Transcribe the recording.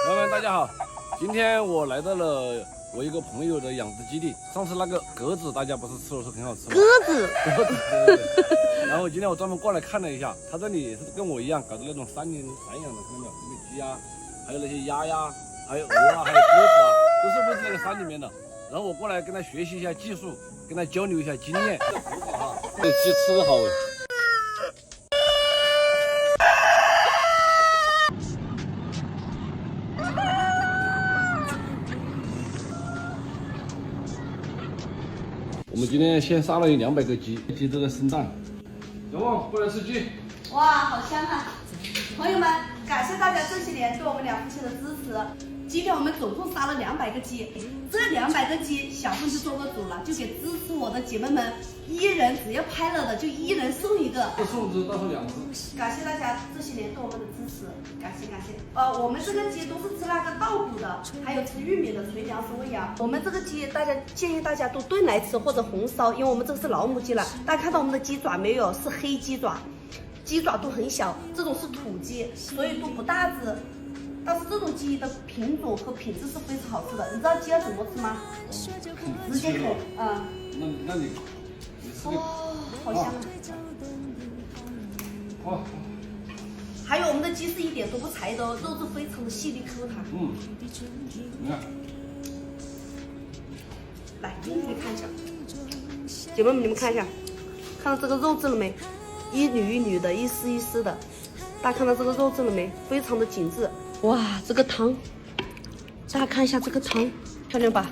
朋友们，大家好！今天我来到了我一个朋友的养殖基地。上次那个鸽子，大家不是吃了说很好吃吗？鸽子，对。然后今天我专门过来看了一下，他这里是跟我一样搞的那种山养的，看到没有？有鸡啊，还有那些鸭呀，还有鹅啊，还有鸽子啊，都是喂在那个山里面的。然后我过来跟他学习一下技术，跟他交流一下经验。这鸡吃的好。我们今天先杀了有200个鸡，鸡都在生蛋。小旺，过来吃鸡。哇，好香啊！朋友们，感谢大家这些年对我们两夫妻的支持。今天我们总共杀了200个鸡，这200个鸡小凤就做过主了，就给支持我的姐妹们，一人只要拍了的就一人送一个。这送只，到时候2只。感谢大家这些年对我们的支持，感谢感谢。我们这个鸡都是吃那个稻谷的，还有吃玉米的，纯粮食喂养。我们这个鸡，建议大家都炖来吃或者红烧，因为我们这个是老母鸡了。大家看到我们的鸡爪没有？是黑鸡爪，鸡爪都很小，这种是土鸡，所以都不大只。但是这种鸡的品种和品质是非常好吃的。你知道鸡要怎么吃吗？直接啃，那你吃哦，好香啊！好。还有我们的鸡是一点都不柴的哦，肉质非常的细腻 Q 弹。你看，来，你们看一下，姐妹们，你们看一下，看到这个肉质了没？一缕一缕的，一丝一丝的，大家看到这个肉质了没？非常的紧致。哇，这个汤，大家看一下这个汤，漂亮吧？